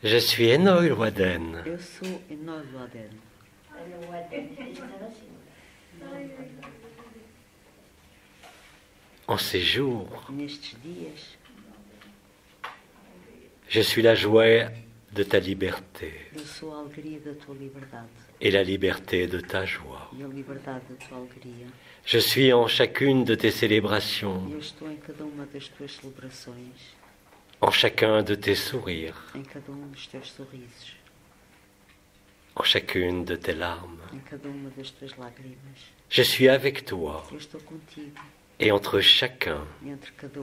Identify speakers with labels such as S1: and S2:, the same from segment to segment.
S1: Je suis Enoy Waden.
S2: Eu sou Enoy Waden.
S1: En ces jours,
S2: Nestes dias,
S1: je suis la joie de ta liberté
S2: eu sou a alegria da tua liberdade
S1: et la liberté de ta joie.
S2: e a liberdade da tua alegria.
S1: Je suis en chacune de tes célébrations,
S2: Eu estou em cada uma das tuas celebrações,
S1: en chacun de tes sourires,
S2: em cada dos teus sorrisos,
S1: en chacune de tes larmes.
S2: em cada uma das tuas lágrimas.
S1: Je suis avec toi
S2: Eu estou contigo
S1: et entre chacun,
S2: entre cada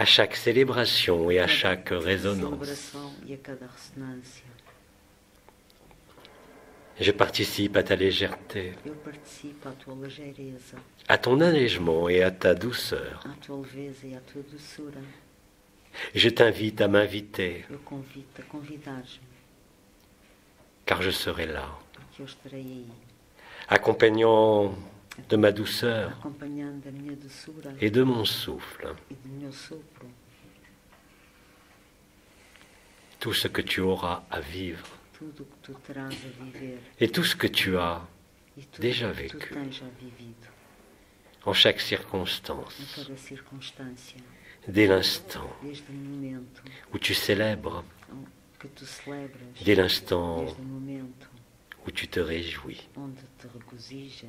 S1: à chaque célébration et à chaque résonance.
S2: celebração e a cada ressonância.
S1: Je participe à ta légèreté,
S2: Eu participo à tua ligeireza,
S1: à ton allègement et à ta douceur.
S2: à tua leveza e à tua doçura.
S1: Je t'invite à m'inviter,
S2: Eu convido-te a convidares-me,
S1: car je serai là,
S2: porque eu estarei aí,
S1: accompagnant de ma douceur
S2: acompanhando da minha doçura
S1: et de mon souffle
S2: e do meu sopro,
S1: tout ce que tu auras à vivre
S2: tudo o que tu terás a viver
S1: et tout ce que tu as
S2: e tudo
S1: déjà
S2: o que tu
S1: vécu
S2: tens já vivido,
S1: en chaque
S2: em
S1: circonstance,
S2: cada circunstância,
S1: dès l'instant
S2: desde o momento
S1: où tu célèbres,
S2: que tu celebras,
S1: dès l'instant
S2: desde o momento
S1: où tu te réjouis.
S2: onde te regozijas.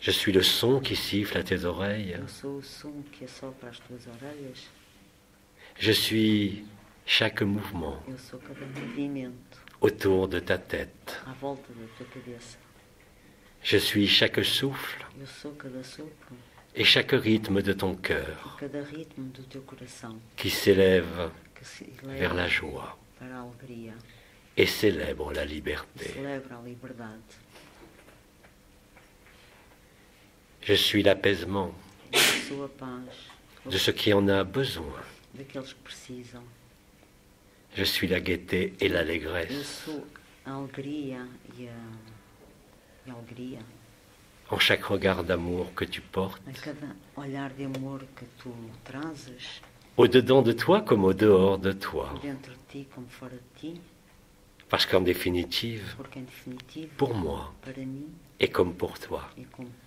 S1: Je suis le son qui siffle à tes oreilles,
S2: Eu sou o som que assopra as tuas orelhas,
S1: je suis chaque mouvement
S2: eu sou cada movimento
S1: autour de ta tête,
S2: à volta da tua cabeça,
S1: je suis chaque souffle
S2: eu sou cada sopro
S1: et chaque rythme de ton
S2: e
S1: cœur
S2: cada ritmo do teu coração
S1: qui s'élève
S2: que se
S1: vers
S2: eleva
S1: la joie
S2: para a alegria
S1: et célèbre la
S2: e
S1: liberté.
S2: celebra a liberdade.
S1: Je suis l'apaisement
S2: Eu sou a paz
S1: de ce qui en a besoin.
S2: daqueles que precisam.
S1: Je suis la gaieté et
S2: Eu
S1: l'allégresse
S2: sou a alegria e a alegria
S1: en chaque regard d'amour que tu portes,
S2: a cada olhar de amor que tu trazes,
S1: au-dedans de toi comme au dehors de toi.
S2: dentro de ti como fora de ti,
S1: Parce qu'en définitive,
S2: porque em definitivo,
S1: pour moi,
S2: para mim,
S1: et comme pour toi,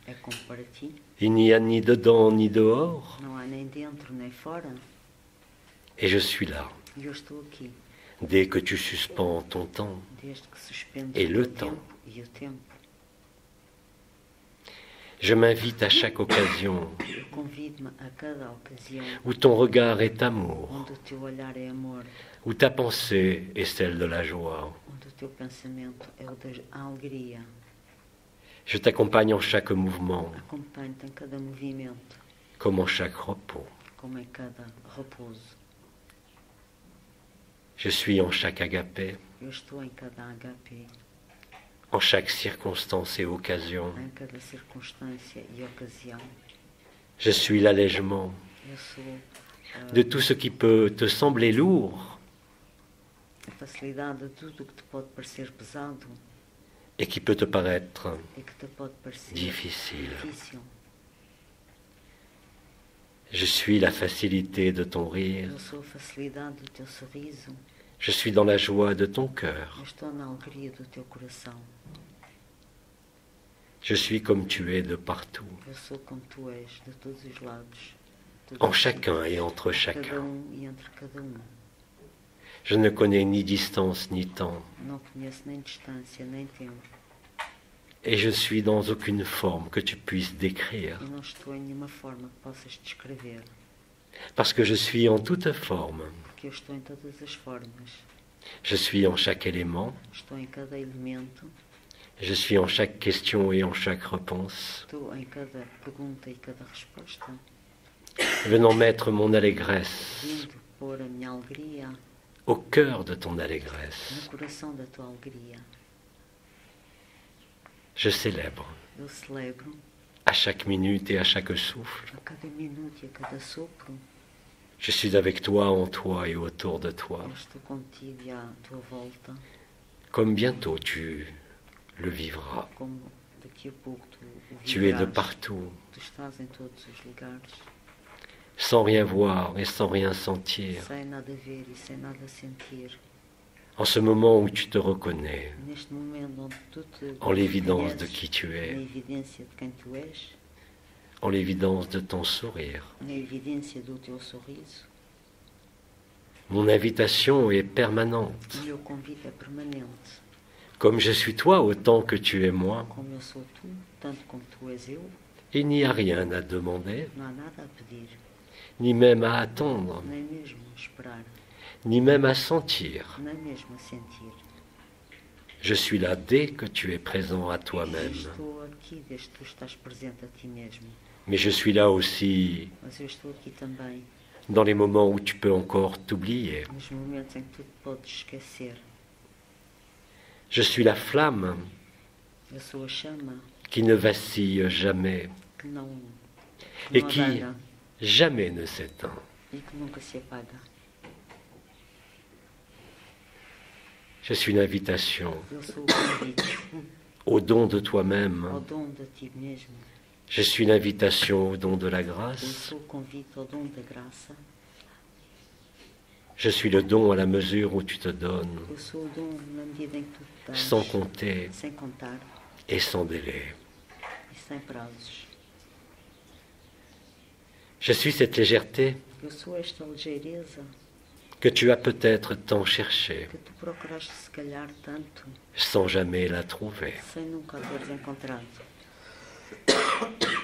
S2: é como para ti,
S1: il n'y a ni dedans ni dehors,
S2: não há nem dentro nem fora,
S1: et je suis là.
S2: e eu estou aqui,
S1: Dès que tu suspends ton temps,
S2: desde que suspendes
S1: Et
S2: o
S1: le
S2: teu
S1: temps.
S2: tempo e o tempo.
S1: je m'invite à chaque occasion
S2: Eu convido-me a cada ocasião
S1: où ton regard est amour,
S2: onde o teu olhar é amor,
S1: où ta pensée est celle de la joie.
S2: onde o teu pensamento é o da alegria.
S1: Je t'accompagne en chaque mouvement,
S2: Acompanho-te em cada movimento,
S1: comme en chaque repos.
S2: como em cada repouso.
S1: Je suis en chaque agapé,
S2: Eu estou em cada HP,
S1: en chaque circonstance et occasion.
S2: em cada circunstância e ocasião.
S1: Je suis l'allègement
S2: Eu sou
S1: de tout ce qui peut te sembler lourd
S2: a facilidade de tudo o que te pode parecer pesado
S1: et qui peut te paraître
S2: e que te pode parecer
S1: difficile.
S2: difícil.
S1: Je suis la facilité de ton rire.
S2: Eu sou a facilidade do teu sorriso.
S1: Je suis dans la joie de ton cœur.
S2: Eu estou na alegria do teu coração.
S1: Je suis comme tu es de partout,
S2: Eu sou como tu és, de todos os lados. de
S1: en
S2: todos os
S1: chacun
S2: sítios,
S1: et entre
S2: cada
S1: chacun.
S2: e entre cada
S1: Je ne connais ni distance ni temps,
S2: Não conheço nem distância, nem tempo.
S1: et je suis dans aucune forme que tu puisses décrire,
S2: E não estou em nenhuma forma que possas descrever.
S1: parce que je suis en toute forme.
S2: Porque eu estou em todas as formas.
S1: Je suis en chaque élément,
S2: Estou em cada elemento.
S1: je suis en chaque question et en chaque réponse,
S2: Estou em cada pergunta e cada resposta.
S1: venant mettre mon allégresse
S2: Vindo pôr a minha alegria
S1: au cœur de ton allégresse.
S2: no coração da tua alegria.
S1: Je célèbre
S2: Eu celebro
S1: à chaque minute et à chaque souffle.
S2: a cada minuto e a cada sopro.
S1: Je suis avec toi, en toi et autour de toi,
S2: Eu estou contigo e à tua volta.
S1: comme bientôt tu le vivras.
S2: Como daqui a pouco tu o
S1: Tu es de
S2: viverás.
S1: partout,
S2: Tu estás em todos os lugares.
S1: sans rien voir et sans rien sentir.
S2: sem nada ver e sem nada sentir.
S1: En ce moment où tu te reconnais,
S2: Neste momento onde tu te
S1: en l'évidence de
S2: reconheces
S1: qui tu
S2: na
S1: es,
S2: evidência de quem tu és,
S1: en l'évidence de ton sourire.
S2: na evidência do teu sorriso,
S1: Mon invitation est permanente.
S2: o meu convite é permanente.
S1: Comme je suis toi autant que tu es moi,
S2: Como eu sou tu, tanto como tu és eu,
S1: il n'y a rien à demander,
S2: não há nada a pedir,
S1: ni même à attendre,
S2: nem mesmo a esperar,
S1: ni même à sentir.
S2: nem mesmo a sentir.
S1: Je suis là dès que tu es présent à toi-même.
S2: Estou aqui desde que tu estás presente a ti mesmo,
S1: Mais je suis là aussi
S2: mas eu estou aqui também
S1: dans les moments où tu peux encore t'oublier.
S2: nos momentos em que tu te podes esquecer.
S1: Je suis la flamme
S2: Eu sou a chama
S1: qui ne vacille jamais
S2: que não
S1: et
S2: não
S1: qui
S2: apaga
S1: jamais ne s'éteint.
S2: e que nunca se apaga.
S1: Je suis une invitation
S2: Eu sou o convite
S1: au don de
S2: ao
S1: toi-même.
S2: dom de ti mesmo.
S1: Je suis une invitation au don de la
S2: Eu
S1: grâce.
S2: sou o convite ao dom da graça.
S1: Je suis le don à la mesure où tu te donnes,
S2: Eu sou o dom na medida em que tu te dás,
S1: sans compter
S2: sem contar
S1: et sans délai.
S2: e sem prazos.
S1: Je suis cette légèreté
S2: Eu sou esta ligeireza
S1: que tu as peut-être tant cherchée,
S2: que tu procuraste se calhar tanto,
S1: sans jamais la trouver.
S2: sem nunca a teres encontrado.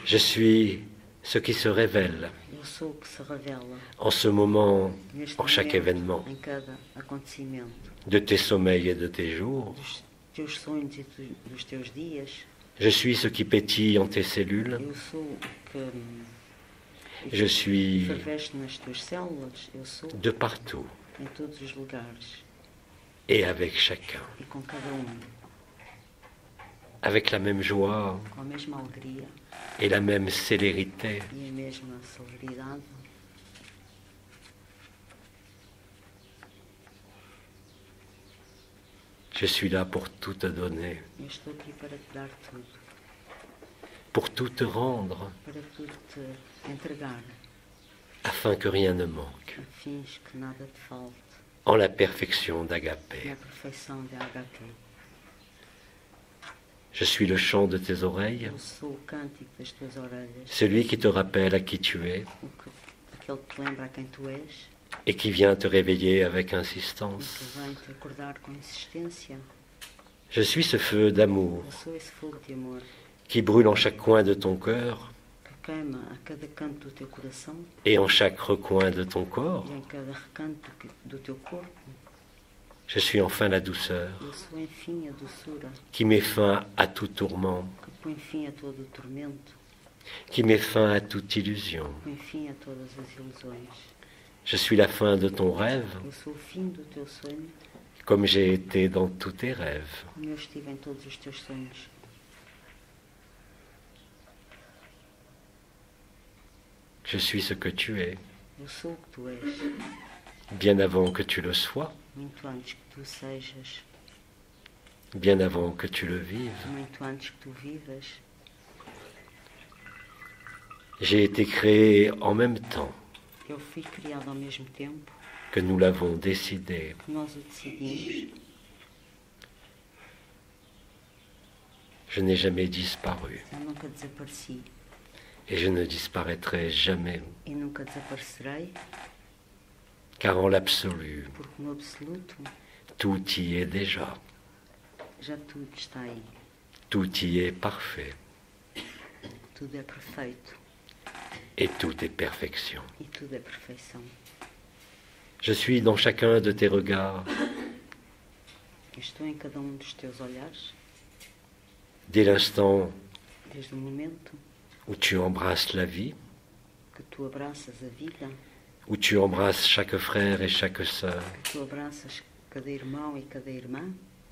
S1: Je suis ce qui se révèle
S2: Eu sou o que se revela
S1: en ce moment,
S2: neste
S1: en chaque
S2: momento,
S1: événement,
S2: em cada acontecimento,
S1: de tes sommeils et de tes jours.
S2: dos teus sonhos e dos teus dias.
S1: Je suis ce qui pétille en tes cellules.
S2: Eu sou o que
S1: Je suis
S2: ferveste nas tuas células. Eu sou
S1: de partout
S2: em todos os lugares
S1: et avec chacun,
S2: e com cada um,
S1: avec la même joie
S2: com a mesma alegria
S1: et la même célérité.
S2: e a mesma celeridade.
S1: Je suis là pour tout te donner,
S2: Eu estou aqui para te dar tudo,
S1: pour tout te rendre,
S2: para tudo te entregar,
S1: afin que rien ne manque,
S2: a fins que nada te falte,
S1: en la perfection d'Agapé.
S2: na perfeição de HP.
S1: Je suis le chant de tes oreilles,
S2: Eu sou o cântico das tuas orelhas,
S1: celui qui te rappelle à qui tu es
S2: aquele que te lembra a quem tu és
S1: et qui vient te réveiller avec
S2: e
S1: insistance.
S2: que vem te acordar com insistência.
S1: Je suis ce feu d'amour
S2: Eu sou esse fogo de amor
S1: qui brûle en chaque coin de ton cœur
S2: que queima a cada canto do teu coração
S1: et en chaque recoin de ton corps.
S2: e em cada recanto do teu corpo.
S1: Je suis enfin la douceur
S2: Eu sou, enfim, a doçura
S1: qui met fin à tout tourment,
S2: que põe fim a todo o tormento,
S1: qui met fin à toute illusion.
S2: põe fim a todas as ilusões.
S1: Je suis la fin de ton rêve,
S2: Eu sou o fim do teu sonho,
S1: comme j'ai été dans tous tes rêves.
S2: como eu estive em todos os teus sonhos.
S1: Je suis ce que tu es,
S2: Eu sou o que tu és,
S1: bien avant que tu le sois,
S2: muito antes que tu sejas,
S1: bien avant que tu le vives.
S2: muito antes que tu vivas.
S1: J'ai été créé en même temps
S2: Eu fui criado ao mesmo tempo
S1: que nous l'avons décidé.
S2: que nós o decidimos.
S1: Je n'ai jamais disparu
S2: Eu nunca desapareci
S1: et je ne disparaîtrai jamais,
S2: e nunca desaparecerei,
S1: car en l'absolu,
S2: porque no absoluto
S1: tout y est déjà,
S2: já tudo está aí.
S1: tout y est parfait
S2: Tudo é perfeito
S1: et tout est perfection.
S2: e tudo é perfeição.
S1: Je suis dans chacun de tes regards,
S2: Eu estou em cada um dos teus olhares,
S1: dès l'instant
S2: desde o momento
S1: où tu embrasses la vie,
S2: que tu abraças a vida,
S1: où tu embrasses chaque frère et chaque sœur,
S2: que tu abraças cada irmão e cada irmã,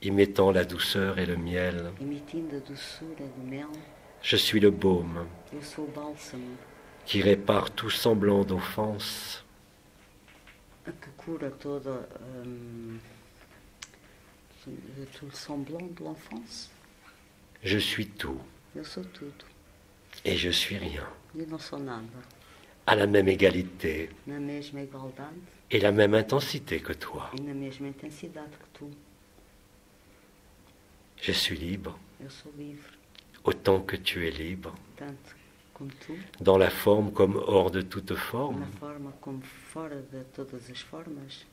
S1: y mettant la douceur et le miel.
S2: emitindo a doçura do mel.
S1: Je suis le baume
S2: Eu sou o bálsamo
S1: qui répare tout semblant d'offense.
S2: que cura toda tout le semblant de l'enfance.
S1: Je suis tout
S2: Eu sou tudo
S1: et je suis rien.
S2: e não sou nada.
S1: à la même égalité
S2: na mesma igualdade
S1: et la même intensité que toi.
S2: e na mesma intensidade que tu.
S1: Je suis libre,
S2: Eu sou livre,
S1: autant que tu es libre,
S2: tanto como tu,
S1: dans la forme comme hors de toute forme.
S2: na forma como fora de todas as formas.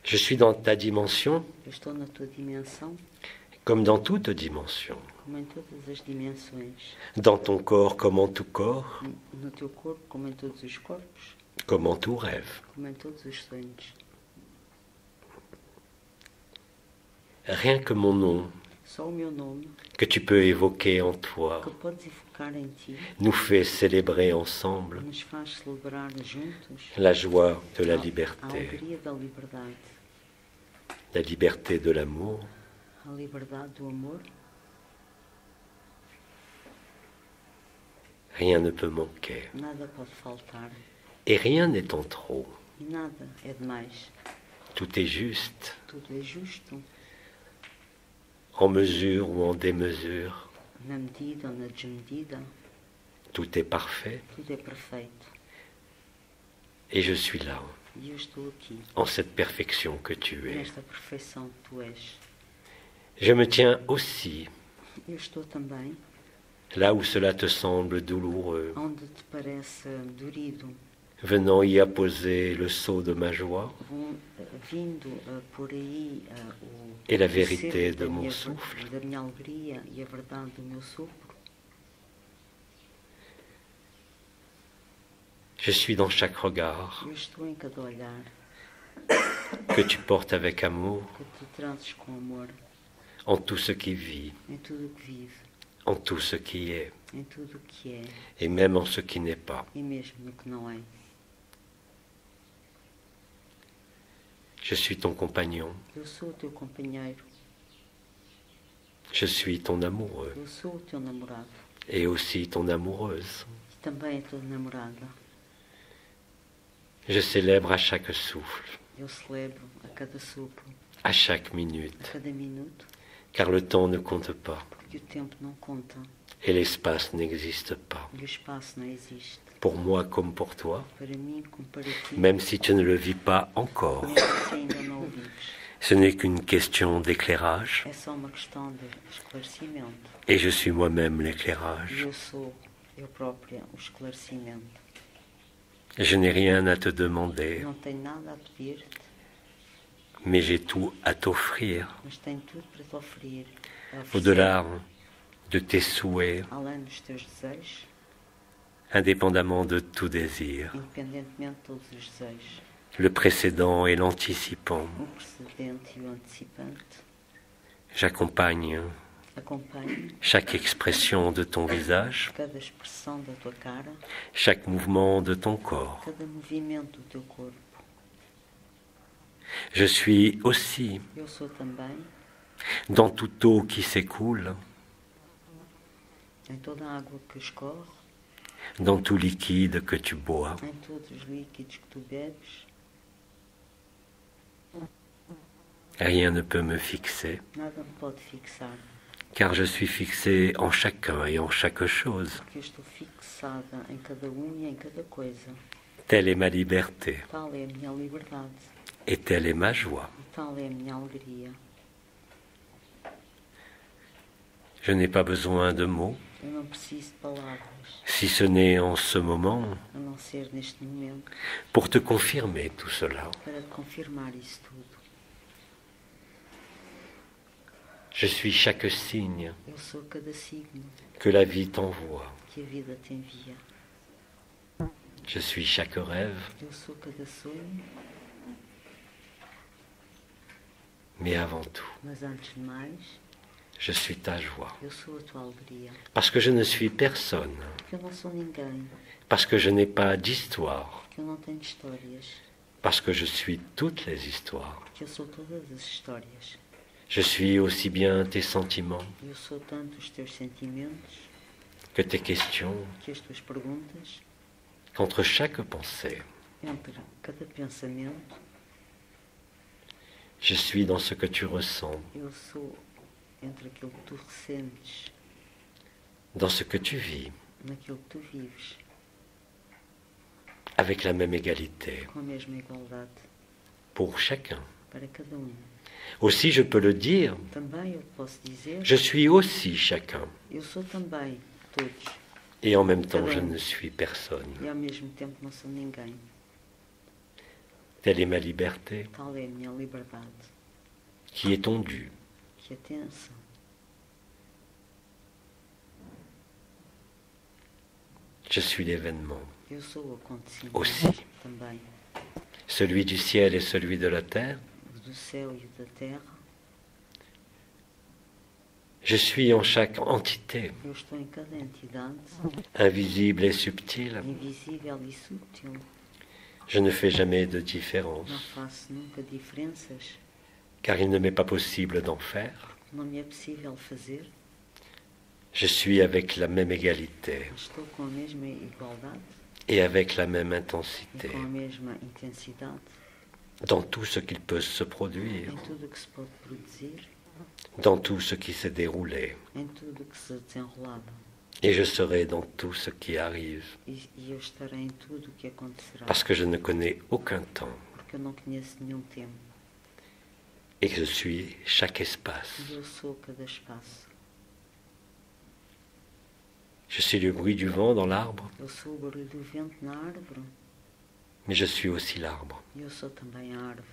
S1: Je suis dans ta dimension
S2: Eu estou na tua dimensão,
S1: comme dans toute dimension,
S2: como em todas as dimensões.
S1: dans ton corps comme en tout corps,
S2: No teu corpo, como em todos os corpos,
S1: comme en tout rêve.
S2: como em todos os sonhos.
S1: Rien que mon nom,
S2: Só o meu nome,
S1: que tu peux évoquer en toi,
S2: que podes evocar em ti,
S1: nous fait célébrer ensemble
S2: nos faz celebrar juntos
S1: la joie de la
S2: a
S1: liberté,
S2: alegria da liberdade,
S1: la liberté de l'amour,
S2: a liberdade do amor.
S1: rien ne peut manquer.
S2: Nada pode faltar
S1: Et rien n'est en trop.
S2: e nada é demais.
S1: Tout est juste,
S2: Tudo é justo,
S1: en mesure ou en démesure.
S2: na medida ou na desmedida.
S1: Tout est parfait.
S2: Tudo é perfeito.
S1: Et je suis là,
S2: E eu estou aqui,
S1: en cette perfection que tu es.
S2: nesta perfeição que tu és.
S1: Je me tiens aussi
S2: Eu estou também
S1: là où cela te semble douloureux,
S2: onde te parece dorido,
S1: venant y apposer le sceau de ma joie
S2: vindo por aí
S1: et la
S2: o
S1: vérité
S2: cerco
S1: de
S2: da
S1: mon
S2: minha,
S1: souffle.
S2: da minha alegria e a verdade do meu sopro.
S1: Je suis dans chaque regard
S2: Eu estou em cada olhar
S1: que tu portes avec amour,
S2: que tu trazes com amor,
S1: en tout ce qui vit,
S2: em tudo o que vive,
S1: en tout ce qui est,
S2: em tudo o que é
S1: et même en ce qui n'est pas.
S2: e mesmo no que não é.
S1: Je suis ton compagnon,
S2: Eu sou o teu companheiro,
S1: je suis ton amoureux,
S2: eu sou o teu namorado
S1: et aussi ton amoureuse.
S2: e também a tua namorada.
S1: Je célèbre à chaque souffle,
S2: Eu celebro a cada sopro,
S1: à chaque
S2: a
S1: minute,
S2: cada minuto,
S1: car le temps ne compte pas,
S2: porque o tempo não conta
S1: et l'espace n'existe pas.
S2: e o espaço não existe.
S1: Pour moi comme pour toi,
S2: Para mim como para ti,
S1: même si tu ne le vis pas encore.
S2: mesmo se ainda não o vives.
S1: Ce n'est qu'une question d'éclairage,
S2: É só uma questão de esclarecimento.
S1: et je suis moi-même
S2: E
S1: l'éclairage.
S2: eu sou eu própria o esclarecimento.
S1: Je n'ai rien à te demander,
S2: Não tenho nada a pedir-te,
S1: mais j'ai tout à t'offrir,
S2: mas tenho tudo para te oferecer.
S1: au-delà de tes souhaits,
S2: Além dos teus desejos,
S1: indépendamment de tout désir,
S2: independentemente de todos os desejos.
S1: le précédent et l'anticipant.
S2: O precedente e o anticipante.
S1: J'accompagne
S2: Acompanho
S1: chaque expression de ton visage,
S2: cada expressão da tua cara,
S1: chaque mouvement de ton corps.
S2: cada movimento do teu corpo.
S1: Je suis aussi
S2: Eu sou também,
S1: dans toute eau qui s'écoule,
S2: em toda a água que escorre,
S1: dans tout liquide que tu bois.
S2: em todos os líquidos que tu bebes.
S1: Rien ne peut me fixer,
S2: Nada me pode fixar,
S1: car je suis fixé en chacun et en chaque chose.
S2: porque eu estou fixada em cada e em cada coisa.
S1: Telle est ma liberté,
S2: Tal é a minha liberdade,
S1: et telle est ma joie.
S2: e tal é a minha alegria.
S1: Je n'ai pas besoin de mots,
S2: Eu não preciso de palavras,
S1: si ce n'est en ce moment,
S2: a não ser neste momento,
S1: pour te confirmer tout cela.
S2: para confirmar isso tudo.
S1: Je suis chaque signe
S2: Eu sou cada signo
S1: que la vie t'envoie.
S2: que a vida te envia.
S1: Je suis chaque rêve,
S2: Eu sou cada sonho,
S1: mais avant tout,
S2: mas antes de mais,
S1: je suis ta joie.
S2: eu sou a tua alegria.
S1: Parce que je ne suis personne,
S2: Porque eu não sou ninguém,
S1: parce que je n'ai pas d'histoire,
S2: porque eu não tenho histórias,
S1: parce que je suis toutes les histoires.
S2: porque eu sou todas as histórias.
S1: Je suis aussi bien tes sentiments
S2: Eu sou tanto os teus sentimentos,
S1: que tes questions,
S2: que as tuas perguntas,
S1: qu'entre chaque pensée,
S2: entre cada pensamento,
S1: je suis dans ce que tu ressens,
S2: eu sou entre aquilo que tu ressentes,
S1: dans ce que tu vis,
S2: naquilo que tu vives.
S1: avec la même égalité
S2: com a mesma igualdade
S1: pour chacun.
S2: para cada um.
S1: Aussi, je peux le dire,
S2: Também eu posso dizer,
S1: je suis aussi chacun.
S2: eu sou também todos,
S1: Et en même temps, je ne suis personne.
S2: e ao mesmo tempo não sou ninguém.
S1: Telle est ma liberté,
S2: Tal é a minha liberdade,
S1: qui est ton dû.
S2: que é tensa.
S1: Je suis l'événement,
S2: Eu sou o acontecimento
S1: aussi.
S2: também,
S1: Celui du ciel et celui de la terre.
S2: do céu e da terra.
S1: Je suis en chaque entité,
S2: Eu estou em cada entidade,
S1: invisible et subtile.
S2: invisível e sutil.
S1: Je ne fais jamais de
S2: Não
S1: différence,
S2: faço nunca diferenças.
S1: car il ne m'est pas possible d'en faire.
S2: Não me é possível fazer.
S1: Je suis avec la même égalité
S2: Estou com a mesma igualdade
S1: et avec la même
S2: e
S1: intensité
S2: com a mesma intensidade
S1: dans tout ce qu'il peut se produire,
S2: em tudo o que se pode produzir,
S1: dans tout ce qui s'est déroulé.
S2: em tudo o que se desenrolava.
S1: Et je serai dans tout ce qui arrive,
S2: E eu estarei em tudo o que acontecerá,
S1: parce que je ne connais aucun temps
S2: porque eu não conheço nenhum tempo.
S1: et que je suis chaque espace.
S2: E eu sou cada espaço.
S1: Je suis le bruit du vent dans l'arbre,
S2: Eu sou o barulho do vento na árvore.
S1: mais je suis aussi l'arbre.
S2: E eu sou também a árvore.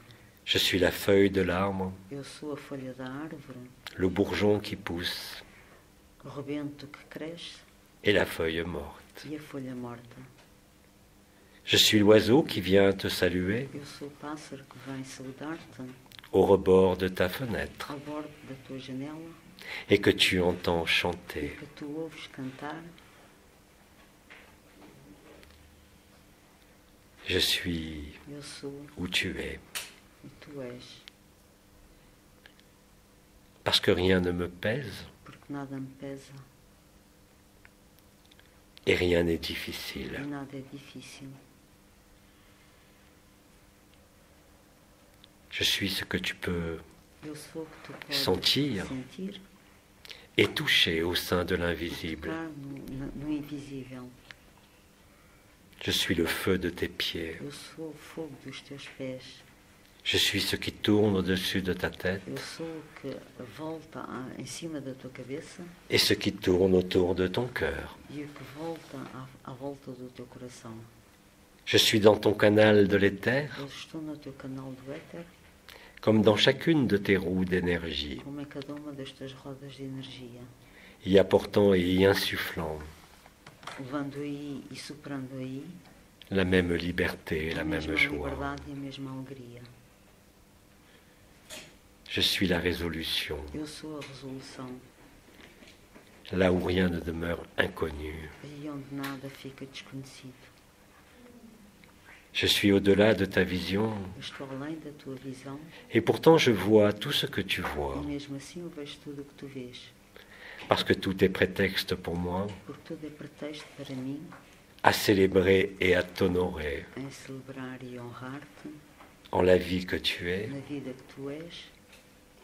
S1: Je suis la feuille de l'arbre,
S2: Eu sou a folha da árvore,
S1: le bourgeon qui pousse
S2: o rebento que cresce
S1: et la feuille morte.
S2: e a folha morta.
S1: Je suis l'oiseau qui vient te saluer
S2: Eu sou o pássaro que vem saudar-te
S1: au rebord de ta fenêtre
S2: ao bordo da tua janela
S1: et que tu entends
S2: e
S1: chanter.
S2: que tu ouves cantar.
S1: Je suis
S2: Eu sou
S1: où tu es,
S2: e tu és,
S1: parce que rien ne me pèse
S2: porque nada me pesa
S1: et rien n'est
S2: e
S1: difficile.
S2: nada é difícil.
S1: Je suis ce que tu peux
S2: Eu sou o que tu podes
S1: sentir
S2: sentir
S1: et toucher au sein de
S2: e
S1: l'invisible.
S2: tocar no invisível.
S1: Je suis le feu de tes pieds.
S2: Eu sou o fogo dos teus pés.
S1: Je suis ce qui tourne au-dessus de ta
S2: Eu
S1: tête
S2: sou o que volta em cima da tua cabeça
S1: et ce qui tourne autour de ton cœur.
S2: e o que volta à volta do teu coração.
S1: Je suis dans ton canal de l'éther,
S2: Eu estou no teu canal do éter,
S1: comme dans chacune de tes roues d'énergie,
S2: como em cada uma das tuas rodas de energia,
S1: y apportant et y insufflant
S2: levando aí e soprando aí
S1: la même liberté et la
S2: a
S1: même
S2: mesma
S1: joie.
S2: liberdade e a mesma alegria.
S1: Je suis la résolution,
S2: Eu sou a resolução,
S1: là où rien ne demeure inconnu.
S2: aí onde nada fica desconhecido.
S1: Je suis au-delà de ta vision,
S2: Eu estou além da tua visão
S1: et pourtant je vois tout ce que tu vois,
S2: e mesmo assim eu vejo tudo o que tu vês,
S1: parce que tout est prétexte pour moi
S2: porque tudo é pretexto para mim
S1: à célébrer et à t'honorer
S2: em celebrar e honrar-te
S1: en la vie que tu es,
S2: na vida que tu és,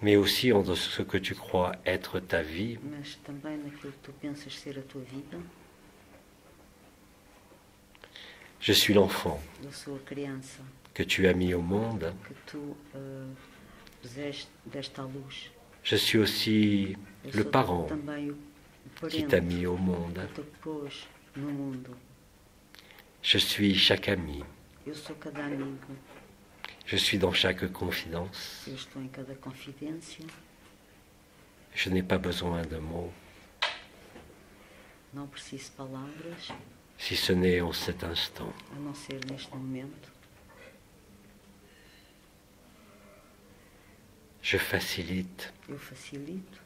S1: mais aussi en ce que tu crois être ta vie,
S2: mas também naquilo que tu pensas ser a tua vida.
S1: Je suis l'enfant
S2: Eu sou a criança
S1: que tu as mis au monde.
S2: que tu deste à luz.
S1: Je suis aussi
S2: Eu
S1: le
S2: sou
S1: parent
S2: também o
S1: qui
S2: parente
S1: t'a mis au monde.
S2: que te pôs no mundo.
S1: Je suis chaque ami.
S2: Eu sou cada amigo.
S1: Je suis dans chaque confidence.
S2: Eu estou em cada confidência.
S1: Je n'ai pas besoin de mots,
S2: Não preciso palavras,
S1: si ce n'est en cet instant.
S2: a não ser neste momento.
S1: Je facilite
S2: Eu facilito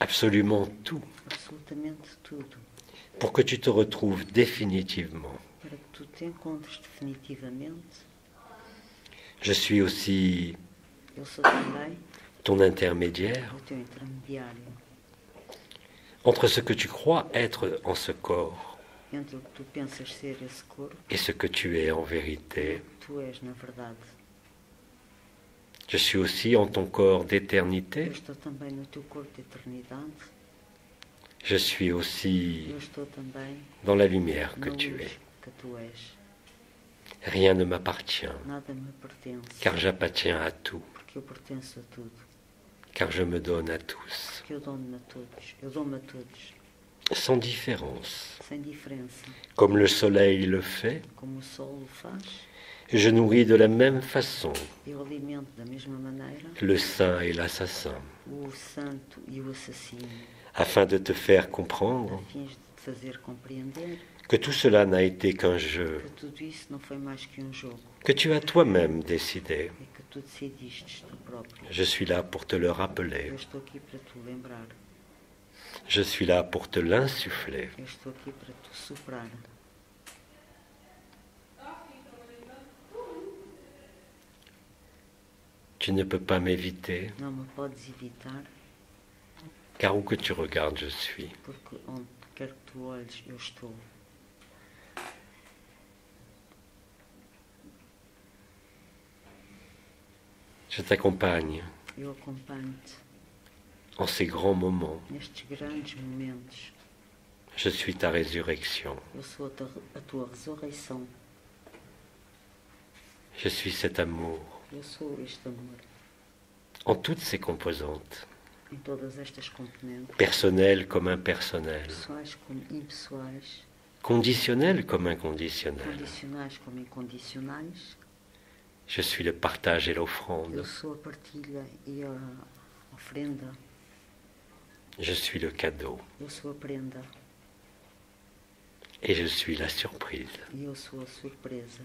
S1: absolument tout
S2: absolutamente tudo
S1: pour que tu te retrouves définitivement.
S2: para que tu te encontres definitivamente.
S1: Je suis aussi
S2: Eu sou também
S1: ton intermédiaire
S2: o teu intermediário
S1: entre ce que tu crois être en ce corps
S2: entre o que tu pensas ser esse corpo
S1: et ce que tu es en vérité.
S2: e o que tu és na verdade.
S1: Je suis aussi en ton corps
S2: Eu
S1: d'éternité.
S2: estou também no teu corpo de eternidade.
S1: Je suis aussi
S2: Eu estou também
S1: dans la lumière que
S2: na
S1: tu
S2: luz
S1: es.
S2: que tu és.
S1: Rien ne m'appartient,
S2: Nada me pertence.
S1: car j'appartiens à tout,
S2: Porque eu pertenço a tudo.
S1: car je me donne à tous,
S2: Porque eu dou-me a todos. Eu dou-me a todos.
S1: sans différence.
S2: Sem diferença.
S1: Comme le soleil le fait,
S2: Como o sol o faz,
S1: je nourris de la même façon
S2: eu alimento da mesma maneira
S1: le saint et l'assassin,
S2: o santo e o assassino,
S1: afin de te faire comprendre
S2: a fins de te fazer compreender
S1: que tout cela n'a été qu'un jeu,
S2: que tudo isso não foi mais que jogo
S1: que tu as toi-même décidé.
S2: e que tu decidiste tu próprio.
S1: Je suis là pour te le rappeler,
S2: Eu estou aqui para te lembrar.
S1: je suis là pour te l'insuffler.
S2: Eu estou aqui para te soprar.
S1: Tu ne peux pas m'éviter,
S2: Não me podes evitar,
S1: car où que tu regardes, je suis.
S2: porque onde quer que tu olhes, eu estou.
S1: Je t'accompagne
S2: Eu acompanho-te
S1: en ces grands moments.
S2: nestes grandes momentos.
S1: Je suis ta résurrection.
S2: Eu sou a tua ressurreição.
S1: Je suis cet amour
S2: Eu sou este amor.
S1: en toutes ses composantes,
S2: Em todas estas componentes,
S1: personnelles comme impersonnelles,
S2: pessoais como impessoais,
S1: conditionnelles comme inconditionnelles.
S2: condicionais como incondicionais,
S1: Je suis le partage et l'offrande.
S2: eu sou a partilha e a ofrenda,
S1: Je suis le cadeau
S2: eu sou a prenda
S1: et je suis la surprise
S2: e eu sou a surpresa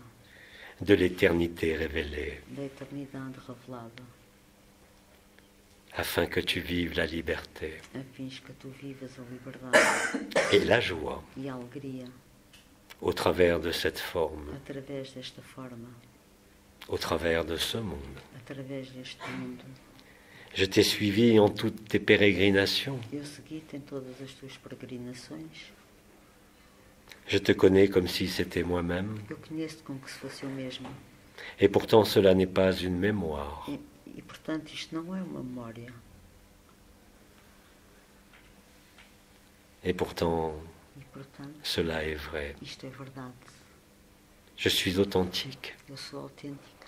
S1: de l'éternité révélée,
S2: da eternidade revelada,
S1: afin que tu vives la liberté
S2: a fins que tu vivas a liberdade
S1: et la joie
S2: e a alegria
S1: au travers de cette forme,
S2: através desta forma,
S1: au travers de ce monde.
S2: através deste mundo.
S1: Je t'ai suivi en toutes tes pérégrinations.
S2: Eu segui-te em todas as tuas peregrinações.
S1: Je te connais comme si c'était moi-même.
S2: Eu conheço-te como que se fosse eu mesmo.
S1: Et pourtant cela n'est pas une mémoire.
S2: E, portanto, isto não é uma memória.
S1: Et pourtant
S2: E, portanto,
S1: cela est vrai.
S2: isto é verdade.
S1: Je suis authentique,
S2: Eu sou autêntica,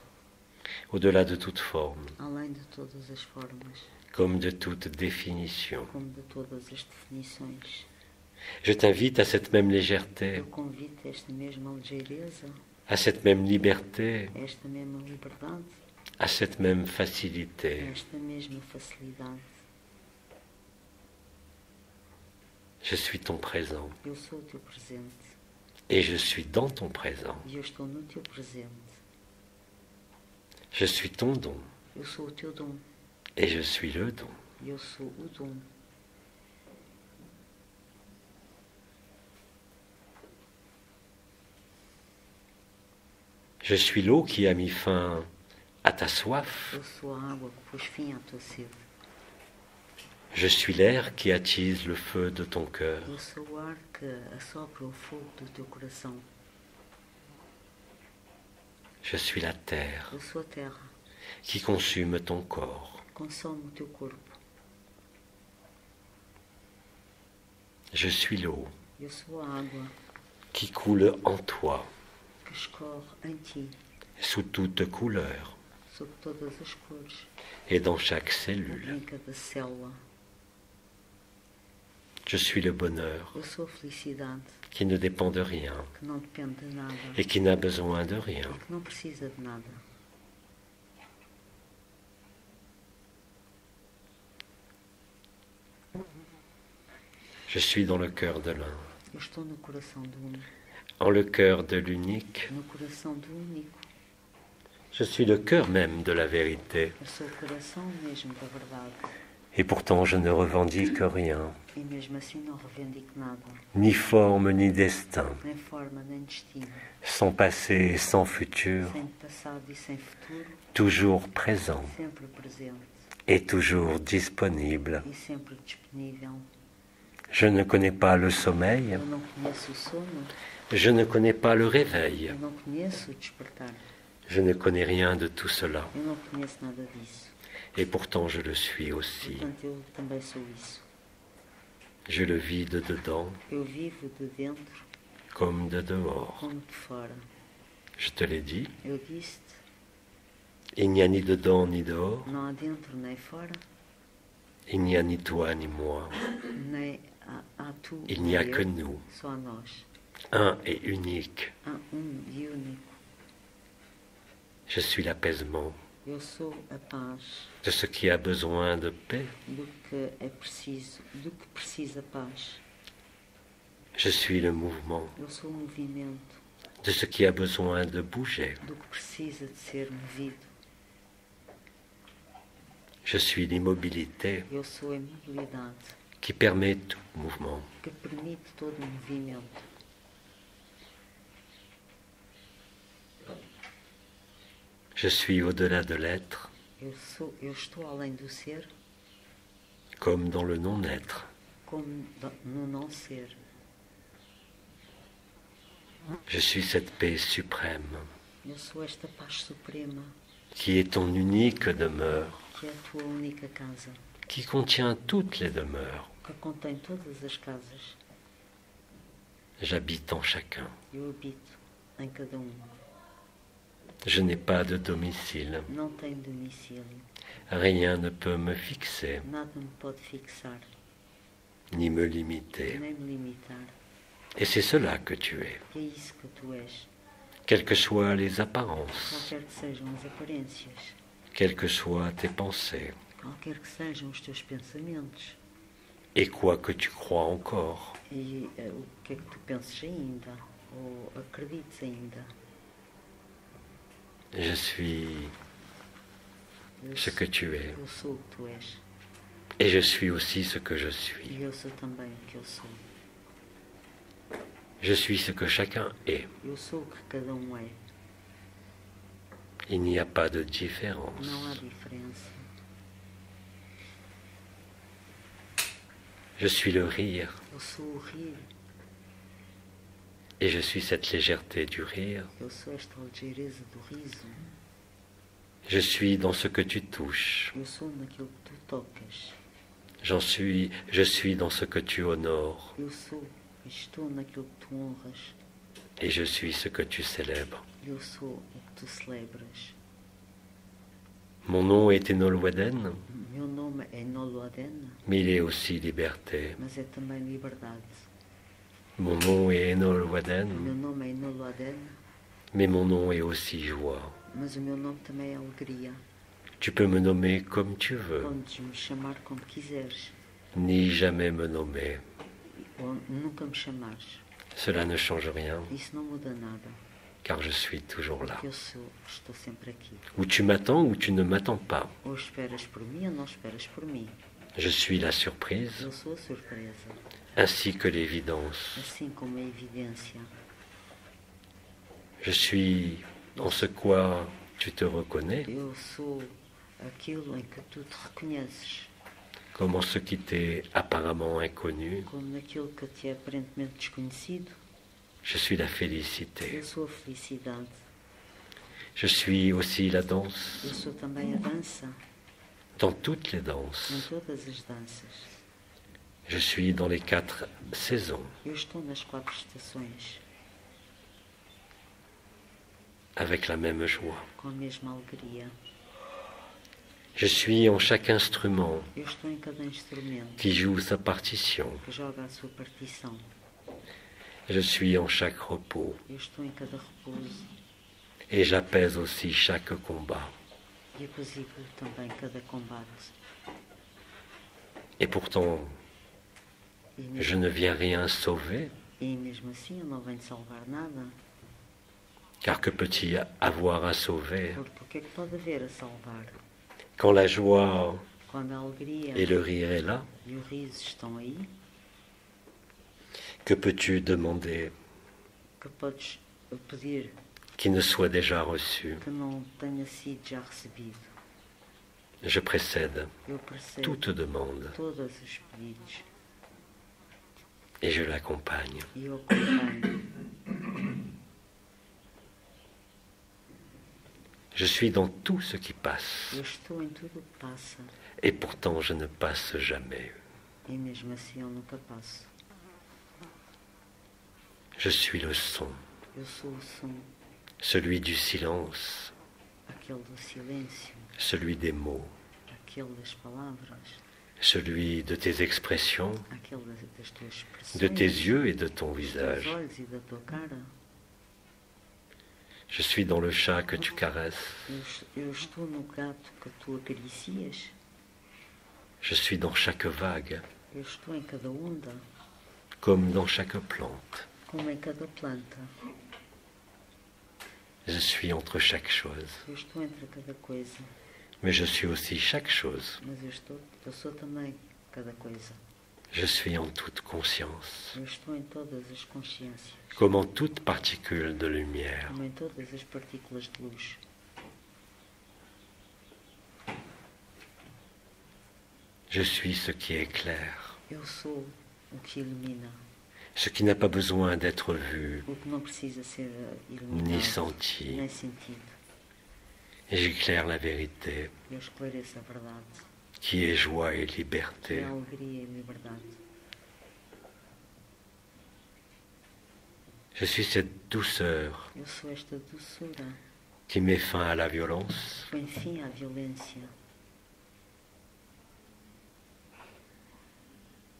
S1: au-delà de toute forme,
S2: além de todas as formas,
S1: comme de toute définition.
S2: como de todas as definições.
S1: Je t'invite à cette même légèreté,
S2: Eu convido a esta mesma ligeireza,
S1: à cette même liberté,
S2: a esta mesma liberdade,
S1: à cette même
S2: a
S1: facilité.
S2: esta mesma facilidade.
S1: Je suis ton présent
S2: Eu sou o teu presente
S1: et je suis dans ton présent.
S2: e eu estou no teu presente.
S1: Je suis ton don
S2: Eu sou o teu dom
S1: et je suis le don.
S2: e eu sou o dom.
S1: Je suis l'eau qui a mis fin à ta soif.
S2: Eu sou a água que pôs fim à tua sede.
S1: Je suis l'air qui attise le feu de ton cœur.
S2: Eu sou o ar que assopra o fogo do teu coração.
S1: Je suis la terre
S2: Eu sou a terra
S1: qui consume ton corps.
S2: que consome o teu corpo.
S1: Je suis l'eau
S2: Eu sou a água
S1: qui coule en toi,
S2: que escorre em ti,
S1: sous toutes couleurs
S2: sob todas as cores,
S1: et dans chaque cellule.
S2: em cada célula.
S1: Je suis le bonheur
S2: Eu sou a felicidade
S1: qui ne dépend de rien
S2: que não depende de nada
S1: et qui n'a besoin de rien.
S2: e que não precisa de nada.
S1: Je suis dans le cœur de l'un,
S2: Eu estou no coração do único,
S1: en le cœur de l'unique.
S2: no coração do único.
S1: Je suis le cœur même de la vérité.
S2: Eu sou o coração mesmo da verdade.
S1: Et pourtant je ne revendique rien,
S2: E mesmo assim não reivindico nada,
S1: ni forme ni destin,
S2: nem forma nem destino,
S1: sans passé et sans futur,
S2: sem passado e sem futuro,
S1: toujours présent
S2: sempre presente
S1: et toujours disponible.
S2: e sempre disponível.
S1: Je ne connais pas le sommeil,
S2: Eu não conheço o sono,
S1: je ne connais pas le réveil,
S2: eu não conheço o despertar,
S1: je ne connais rien de tout cela.
S2: eu não conheço nada disso.
S1: Et pourtant je le suis aussi.
S2: Portanto, eu também sou isso.
S1: Je le vis de dedans
S2: Eu vivo de dentro
S1: comme de dehors.
S2: como de fora.
S1: Je te l'ai dit,
S2: Eu disse-te,
S1: il n'y a ni dedans ni dehors,
S2: não há dentro nem fora,
S1: il n'y a ni toi ni moi,
S2: nem há tu
S1: il n'y a
S2: nem
S1: que
S2: eu,
S1: nous,
S2: só há nós.
S1: un et unique.
S2: Há e único.
S1: Je suis l'apaisement
S2: Eu sou a paz
S1: de ce qui a besoin de paix.
S2: do que é preciso, do que precisa paz.
S1: Je suis le mouvement
S2: Eu sou o movimento
S1: de ce qui a besoin de bouger.
S2: do que precisa de ser movido.
S1: Je suis l'immobilité
S2: Eu sou a mobilidade
S1: qui permet tout mouvement.
S2: que permite todo o movimento.
S1: Je suis au-delà de l'être,
S2: Eu estou além do ser,
S1: comme dans le non-être.
S2: como no não ser.
S1: Je suis cette paix suprême
S2: Eu sou esta paz suprema,
S1: qui est ton unique demeure,
S2: que é a tua única casa,
S1: qui contient toutes les demeures.
S2: que contém todas as casas.
S1: J'habite en chacun.
S2: Eu habito em cada um.
S1: Je n'ai pas de domicile.
S2: Não tenho domicílio.
S1: Rien ne peut me fixer,
S2: Nada me pode fixar,
S1: ni me limiter.
S2: nem me limitar.
S1: Et c'est cela que tu es,
S2: E é isso que tu és.
S1: quelles que soient les apparences,
S2: Qualquer que sejam as aparências,
S1: quelles que soient tes pensées,
S2: qualquer que sejam os teus pensamentos,
S1: et quoi que tu crois encore.
S2: e o que é que tu penses ainda, ou acredites ainda.
S1: Je suis
S2: Eu
S1: ce que tu es,
S2: Eu sou o que tu és.
S1: et je suis aussi ce que je suis.
S2: E eu sou também o que eu sou.
S1: Je suis ce que chacun est.
S2: Eu sou o que cada um é.
S1: Il n'y a pas de différence.
S2: Não há diferença.
S1: Je suis le rire,
S2: Eu sou o rir.
S1: et je suis cette légèreté du rire.
S2: Eu sou esta ligeireza do riso.
S1: Je suis dans ce que tu touches.
S2: Eu sou naquilo que tu tocas.
S1: Je suis dans ce que tu honores,
S2: Eu sou, estou naquilo que tu honras.
S1: et je suis ce que tu célèbres.
S2: Eu sou o que tu celebras.
S1: Mon nom est Enolwaden,
S2: Meu nome é Noluaden,
S1: mais il est aussi liberté.
S2: mas é também liberdade.
S1: Mon nom est
S2: Meu
S1: Enolwaden,
S2: nome é Noluaden,
S1: mais mon nom est aussi joie.
S2: mas o meu nome também é alegria.
S1: Tu peux me nommer comme tu veux,
S2: Podes-me chamar como quiseres,
S1: ni jamais me nommer.
S2: ou nunca me chamares.
S1: Cela ne change rien,
S2: Isso não muda nada,
S1: car je suis toujours là.
S2: porque estou sempre aqui.
S1: Ou tu m'attends ou tu ne m'attends pas.
S2: Ou esperas por mim ou não esperas por mim.
S1: Je suis la surprise,
S2: Eu sou a surpresa,
S1: ainsi que l'évidence.
S2: assim como a evidência.
S1: Je suis en ce quoi tu te reconnais,
S2: Eu sou aquilo em que tu te reconheces,
S1: comme en ce qui t'est apparemment inconnu.
S2: como naquilo que te é aparentemente desconhecido.
S1: Je suis la félicité.
S2: Eu sou a felicidade.
S1: Je suis aussi la danse,
S2: Eu sou também a dança,
S1: dans toutes les
S2: em
S1: danses.
S2: todas as danças.
S1: Je suis dans les 4 saisons,
S2: Eu estou nas 4 estações,
S1: avec la même joie.
S2: com a mesma alegria.
S1: Je suis en chaque instrument
S2: Eu estou em cada instrumento
S1: qui joue sa partition.
S2: que joga a sua partição.
S1: Je suis en chaque repos
S2: Eu estou em cada repouso
S1: et j'apaise aussi chaque combat.
S2: e apaziguo também cada combate.
S1: Et pourtant,
S2: E
S1: je
S2: mesmo,
S1: ne viens rien sauver,
S2: e mesmo assim eu não venho salvar nada,
S1: car que peut-il y avoir à sauver
S2: porque o que é que pode haver a salvar?
S1: quand la joie
S2: Quando a alegria
S1: et le rire est là?
S2: e o riso estão aí,
S1: Que peux-tu demander
S2: que podes pedir
S1: qui ne soit déjà reçu?
S2: que não tenha sido já recebido.
S1: Je précède
S2: Eu percebo
S1: toute demande
S2: todos os pedidos
S1: et je l'accompagne.
S2: e eu acompanho.
S1: Je suis dans tout ce qui passe
S2: Eu estou em tudo o que passa
S1: et pourtant je ne passe jamais.
S2: e mesmo assim eu nunca passo.
S1: Je suis le son,
S2: Eu sou o som,
S1: celui du silence,
S2: aquele do silêncio,
S1: celui des mots,
S2: aquele das palavras,
S1: celui de tes expressions,
S2: aquele das tuas expressões,
S1: de tes yeux et de ton
S2: dos teus
S1: visage.
S2: olhos e da tua cara.
S1: Je suis dans le chat que tu caresses,
S2: Eu estou no gato que tu acaricias.
S1: je suis dans chaque vague,
S2: Eu estou em cada onda,
S1: comme dans chaque plante.
S2: como em cada planta.
S1: Je suis entre chaque chose,
S2: Eu estou entre cada coisa,
S1: mais je suis aussi chaque chose.
S2: mas eu sou também cada coisa.
S1: Je suis en toute conscience,
S2: Eu estou em todas as consciências,
S1: comme en toute particule de lumière.
S2: como em todas as partículas de luz.
S1: Je suis ce qui éclaire,
S2: Eu sou o que ilumina,
S1: ce qui n'a pas besoin d'être vu
S2: o que não precisa ser
S1: ni
S2: iluminado,
S1: senti.
S2: nem sentido.
S1: Et j'éclaire la vérité,
S2: Eu esclareço a verdade,
S1: qui est joie et
S2: que
S1: liberté.
S2: é alegria e liberdade.
S1: Je suis cette douceur
S2: Eu sou esta doçura
S1: qui met fin à la violence,
S2: que põe fim à violência.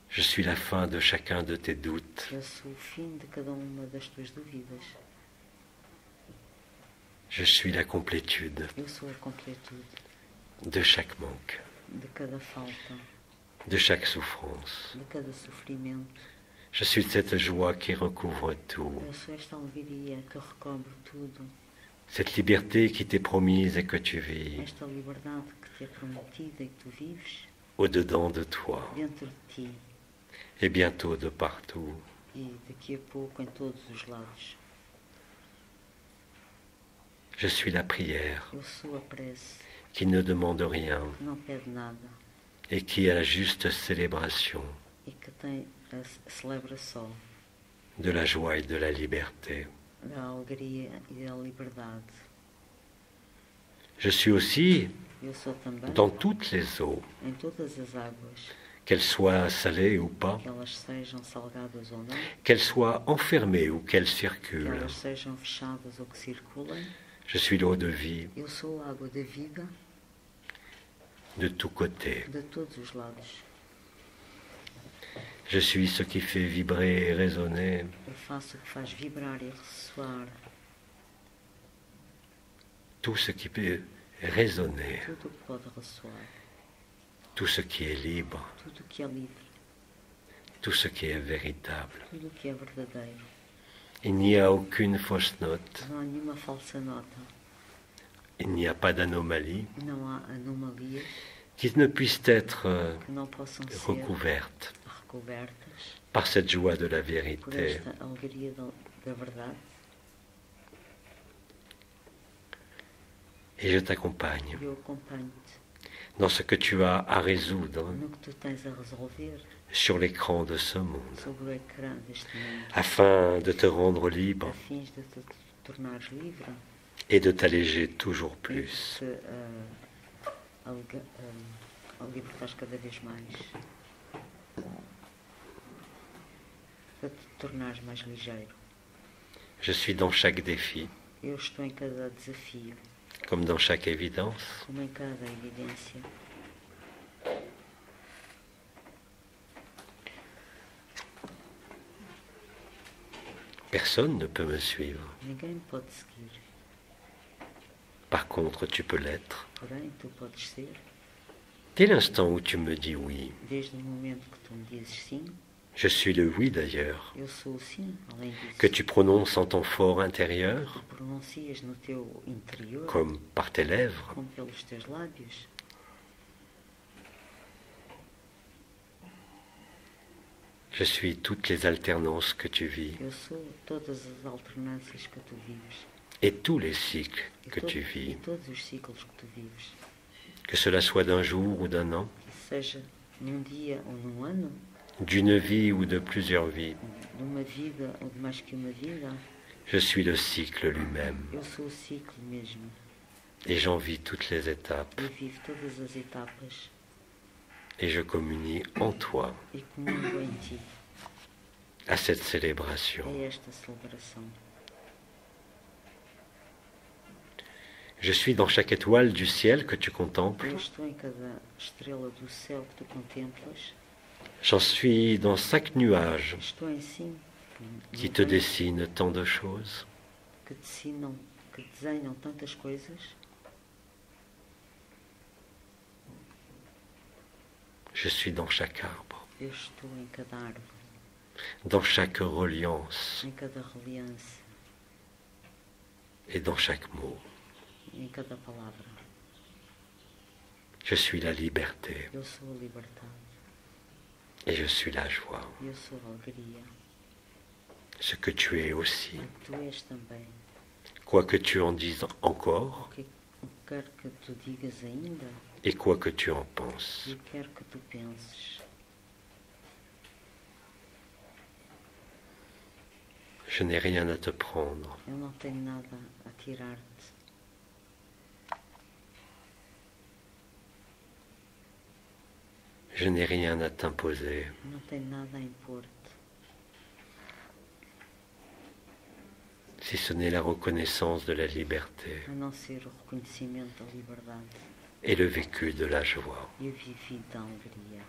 S1: je suis la fin de chacun de tes doutes,
S2: Eu sou o fim de cada uma das tuas dúvidas.
S1: je suis la complétude
S2: Eu sou a completude
S1: de chaque manque,
S2: de cada falta,
S1: de chaque souffrance.
S2: de cada sofrimento.
S1: Je suis cette joie qui recouvre tout,
S2: Eu sou esta alegria que recobre tudo,
S1: cette liberté qui t'est promise et que tu vis
S2: esta liberdade que te é prometida e que tu vives
S1: au-dedans de toi
S2: dentro de ti
S1: et bientôt de partout.
S2: e daqui a pouco em todos os lados.
S1: Je suis la prière
S2: Eu sou a prece
S1: qui ne demande rien
S2: que não pede nada
S1: et qui est la juste célébration
S2: e que celebra só
S1: de la joie et de la liberté.
S2: da alegria e da liberdade.
S1: Je suis aussi
S2: Eu sou também
S1: dans toutes les eaux,
S2: em todas as águas,
S1: qu'elles soient salées ou pas,
S2: que elas sejam salgadas ou não,
S1: qu'elles soient enfermées ou qu'elles
S2: que
S1: circulent.
S2: elas sejam fechadas ou que circulem.
S1: Je suis l'eau de vie
S2: Eu sou a água da vida
S1: de tous côtés.
S2: de todos os lados.
S1: Je suis ce qui fait vibrer et résonner
S2: Eu faço o que faz vibrar e ressoar
S1: tout ce qui peut résonner,
S2: tudo o que pode ressoar,
S1: tout ce qui est libre,
S2: tudo o que é livre,
S1: tout ce qui est véritable.
S2: tudo o que é verdadeiro.
S1: Il n'y a aucune fausse note,
S2: Não há nenhuma falsa nota,
S1: il n'y a pas d'anomalie
S2: não há anomalias
S1: qui ne puisse être
S2: que não possam ser
S1: recouverte
S2: recobertas
S1: par cette joie de la
S2: por
S1: vérité.
S2: esta alegria da verdade.
S1: Et je t'accompagne
S2: E eu acompanho-te
S1: dans ce que tu as à résoudre
S2: no que tu tens a resolver
S1: sur l'écran de ce monde,
S2: sobre o ecrã deste mundo,
S1: afin de te rendre libre
S2: a fins de te tornares livre
S1: et de t'alléger toujours
S2: e de
S1: plus.
S2: te libertares cada vez mais, para te tornares mais ligeiro.
S1: Je suis dans chaque défi,
S2: Eu estou em cada desafio,
S1: comme dans chaque évidence.
S2: como em cada evidência.
S1: Personne ne peut me suivre.
S2: Ninguém me pode seguir,
S1: Par contre, tu peux l'être.
S2: porém tu podes ser,
S1: Dès l'instant où tu me dis oui,
S2: desde o momento que tu me dizes sim,
S1: je suis le oui d'ailleurs,
S2: eu sou o sim, além disso,
S1: que tu prononces en ton fort intérieur,
S2: que pronuncias no teu interior,
S1: comme par tes lèvres.
S2: como pelos teus lábios.
S1: Je suis toutes les alternances que tu vis
S2: Eu sou todas as alternâncias que tu vives
S1: et tous les cycles
S2: e,
S1: que tu vis,
S2: todos os ciclos que tu vives,
S1: que cela soit d'un jour ou d'un an,
S2: que seja num dia ou num ano,
S1: d'une vie ou de plusieurs vies.
S2: de uma vida ou de mais que uma vida.
S1: Je suis le cycle lui-même
S2: Eu sou o ciclo mesmo
S1: et j'en vis toutes les étapes
S2: e vivo todas as etapas
S1: et je communie en toi
S2: e comungo em ti
S1: à cette célébration.
S2: a esta celebração.
S1: Je suis dans chaque étoile du ciel que tu contemples.
S2: Eu estou em cada estrela do céu que tu contemplas.
S1: J'en suis dans chaque nuage
S2: Estou em cima
S1: qui te dessine tant de choses.
S2: que desenham tantas coisas.
S1: Je suis dans chaque arbre,
S2: Eu estou em cada árvore,
S1: dans chaque reliance
S2: em cada reliance,
S1: et dans chaque mot.
S2: em cada palavra.
S1: Je suis la liberté
S2: Eu sou a liberdade.
S1: et je suis la joie,
S2: Eu sou a alegria.
S1: ce que tu es aussi.
S2: O que tu és também.
S1: Quoi que tu en dises encore
S2: O que quer que tu digas ainda
S1: et quoi que tu en penses.
S2: e o que quer que tu penses.
S1: Je n'ai rien à te prendre.
S2: Eu não tenho nada a tirar-te.
S1: Je n'ai rien à t'imposer.
S2: Eu não tenho nada a impor-te.
S1: Si ce n'est la reconnaissance de la liberté
S2: A não ser o reconhecimento da liberdade
S1: et le vécu de la joie.
S2: e o vivido da alegria.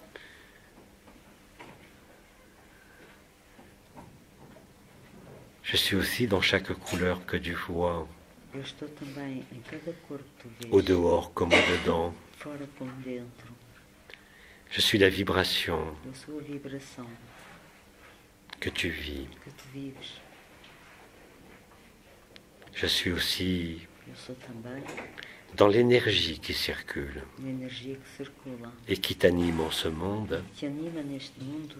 S1: Je suis aussi dans chaque couleur que tu vois,
S2: Eu estou também em cada cor que tu vês,
S1: au dehors comme au dedans.
S2: fora como dentro.
S1: Je suis la vibration
S2: Eu sou a vibração
S1: que tu vis.
S2: que tu vives.
S1: Je suis aussi
S2: Eu sou também
S1: dans l'énergie qui circule
S2: a energia que circula,
S1: et qui t'anime en ce monde.
S2: que te anima neste mundo.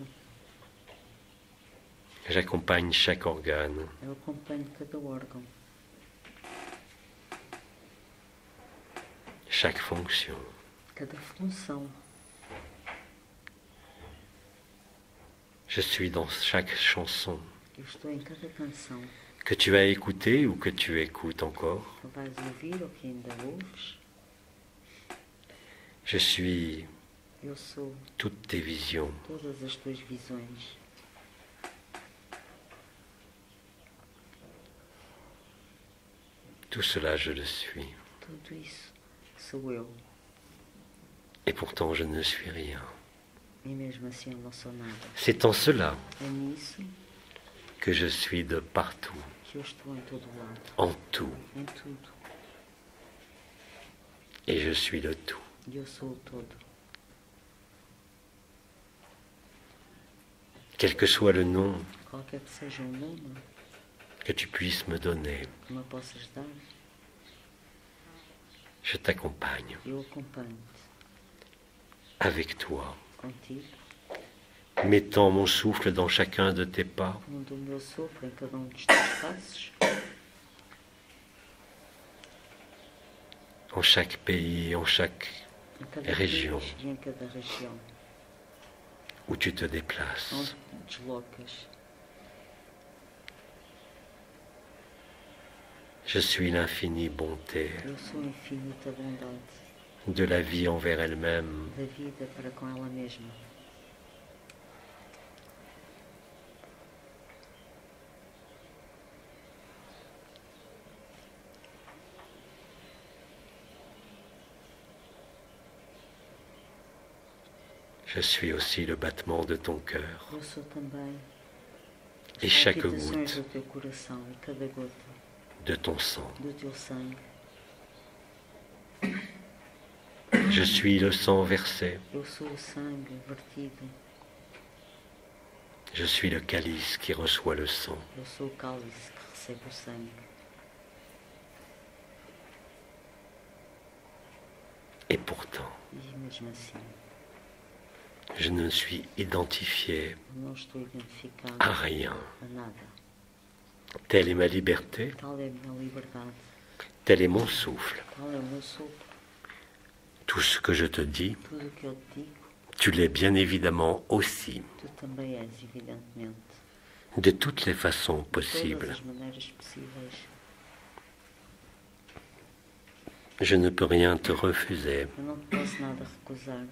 S1: J'accompagne chaque organe,
S2: Eu acompanho cada órgão,
S1: chaque fonction.
S2: cada função.
S1: Je suis dans chaque chanson
S2: Eu estou em cada canção
S1: que tu as écoutée ou que tu écoutes encore.
S2: que vais ouvir ou que ainda ouves.
S1: Je suis
S2: Eu sou
S1: toutes tes visions.
S2: todas as tuas visões.
S1: Tout cela, je le suis.
S2: Tudo isso sou eu.
S1: Et pourtant, je ne suis rien.
S2: E mesmo assim eu não sou nada.
S1: C'est en cela
S2: É nisso
S1: que je suis de partout,
S2: que eu estou em todo lado.
S1: en tout.
S2: Em tudo.
S1: Et je suis le tout.
S2: E eu sou o todo.
S1: Quel que soit le nom
S2: Qualquer que seja o nome
S1: que tu puisses me donner,
S2: que me possas dar,
S1: je t'accompagne
S2: eu acompanho-te
S1: avec toi,
S2: contigo,
S1: mettant mon souffle dans chacun de tes pas,
S2: pondo o meu sopro em cada dos teus passos,
S1: en chaque pays, en chaque
S2: em cada
S1: région
S2: país e em cada região
S1: où tu te déplaces.
S2: onde te deslocas.
S1: Je suis l'infinie bonté
S2: Eu sou a infinita bondade
S1: de la vie envers elle-même,
S2: da vida para com ela mesma.
S1: je suis aussi le battement de ton cœur
S2: Eu sou também
S1: et
S2: as
S1: chaque
S2: palpitações do
S1: goutte
S2: teu coração e cada gota
S1: de ton sang.
S2: do teu sangue.
S1: Je suis le sang versé,
S2: Eu sou o sangue vertido.
S1: je suis le calice qui reçoit le sang.
S2: Eu sou o cálice que recebe o sangue.
S1: Et pourtant,
S2: E mesmo assim,
S1: je ne suis identifié
S2: não estou identificado
S1: à rien.
S2: a nada.
S1: Telle est ma liberté,
S2: Tal é a minha liberdade.
S1: tel est mon souffle.
S2: Tal é o meu sopro.
S1: Tout ce que je te dis,
S2: Tudo o que eu te digo,
S1: tu l'es bien évidemment aussi,
S2: tu também és, evidentemente.
S1: de toutes les façons
S2: De
S1: possibles.
S2: todas as maneiras possíveis.
S1: Je ne peux rien te refuser,
S2: Eu não te posso nada recusar.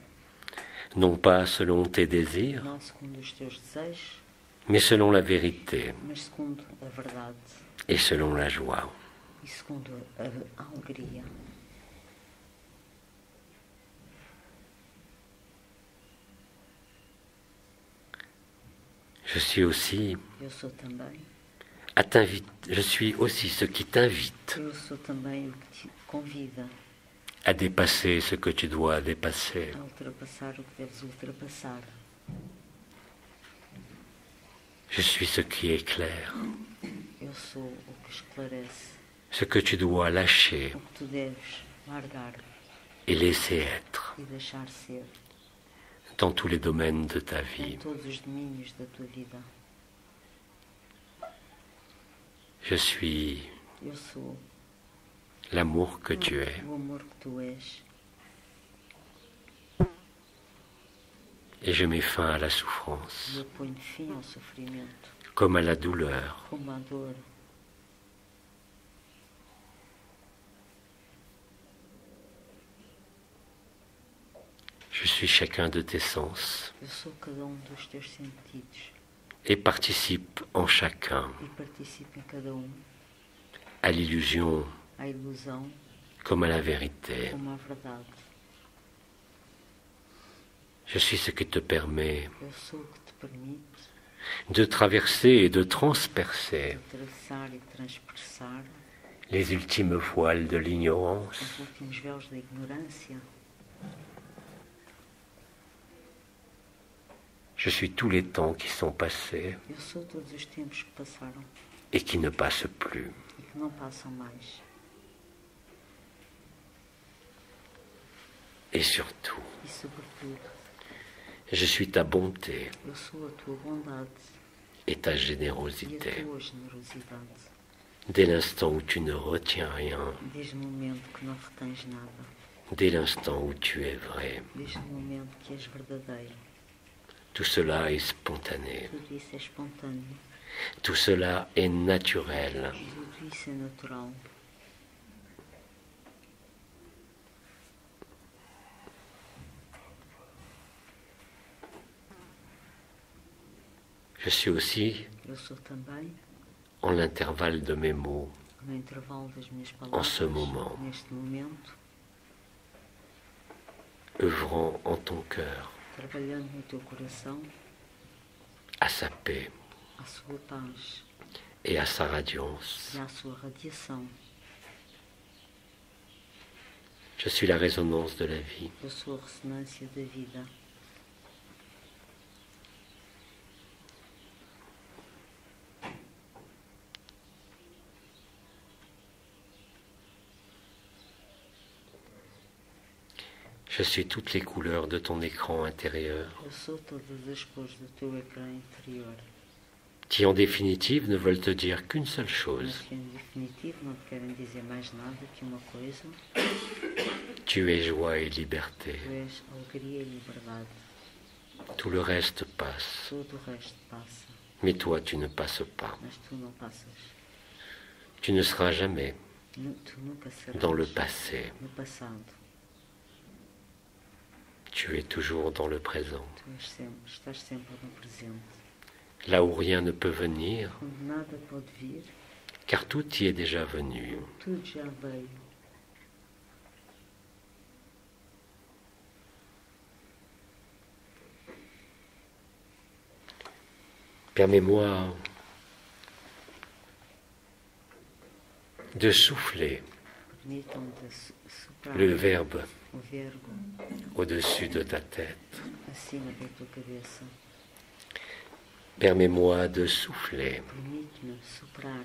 S1: non pas selon tes désirs,
S2: Não segundo os teus desejos,
S1: mais selon la vérité
S2: mas segundo a verdade
S1: et selon la joie.
S2: E segundo, a alegria.
S1: Je suis aussi
S2: Eu sou também.
S1: Je suis aussi ce qui t'invite
S2: Eu sou também o que te convida
S1: à dépasser ce que tu dois dépasser.
S2: a ultrapassar o que deves ultrapassar.
S1: Je suis ce qui éclaire,
S2: Eu sou o que esclarece,
S1: ce que tu dois lâcher
S2: o que tu deves largar
S1: et laisser être
S2: e deixar ser
S1: dans tous les domaines de ta
S2: em
S1: vie.
S2: todos os domínios da tua vida.
S1: Je suis
S2: Eu sou
S1: l'amour que tu es
S2: o amor que tu és
S1: et je mets fin à la
S2: e
S1: souffrance,
S2: eu ponho fim ao sofrimento,
S1: comme à la douleur.
S2: como à dor.
S1: Je suis chacun de tes sens
S2: Eu sou cada dos teus sentidos
S1: et participe en chacun
S2: e participo em cada
S1: à l'illusion
S2: à ilusão
S1: comme à la vérité.
S2: como à verdade.
S1: Je suis ce qui te permet
S2: Eu sou o que te permite
S1: de traverser et de transpercer
S2: atravessar e transpressar
S1: les ultimes voiles de l'ignorance.
S2: os últimos véus da ignorância.
S1: Je suis tous les temps qui sont passés
S2: Eu sou todos os tempos que passaram
S1: et qui ne passent plus.
S2: e que não passam mais.
S1: Et surtout,
S2: E sobretudo,
S1: je suis ta bonté
S2: eu sou a tua bondade
S1: et ta
S2: e a
S1: générosité.
S2: tua generosidade.
S1: Dès l'instant où tu ne retiens rien,
S2: Desde o momento que não retens nada,
S1: dès l'instant où tu es vrai,
S2: desde o momento que és verdadeiro,
S1: tout cela est spontané,
S2: tudo isso é espontâneo,
S1: tout cela est naturel.
S2: tudo isso é natural.
S1: Je suis aussi
S2: Eu sou também,
S1: en l'intervalle de mes mots,
S2: no intervalo das minhas
S1: en
S2: palavras,
S1: ce moment,
S2: neste momento,
S1: œuvrant en ton cœur
S2: trabalhando no teu coração,
S1: à sa paix
S2: à sua paz
S1: et à sa radiance.
S2: e à sua radiação.
S1: Je suis la résonance de la vie.
S2: Eu sou a ressonância da vida.
S1: Je suis toutes les couleurs de ton écran intérieur,
S2: Eu sou todas as cores do teu ecrã interior,
S1: qui en définitive ne veulent te dire qu'une seule
S2: mas
S1: chose.
S2: que em definitivo não te querem dizer mais nada que uma coisa:
S1: Tu es joie et liberté.
S2: tu és alegria e liberdade.
S1: Tout le reste passe.
S2: Todo o resto passa,
S1: Mais toi, tu ne passes pas.
S2: mas tu não passas.
S1: Tu ne seras jamais
S2: Tu nunca serás
S1: dans le passé.
S2: no passado.
S1: Tu es toujours dans le présent.
S2: Estás sempre no presente.
S1: Là où rien ne peut venir,
S2: Onde nada pode vir,
S1: car tout y est déjà venu.
S2: tudo já veio.
S1: Permets-moi de souffler
S2: Permitam-te soprar
S1: le verbe
S2: o verbo
S1: au-dessus de ta tête.
S2: acima da tua cabeça.
S1: Permets-moi de souffler
S2: Permite-me soprar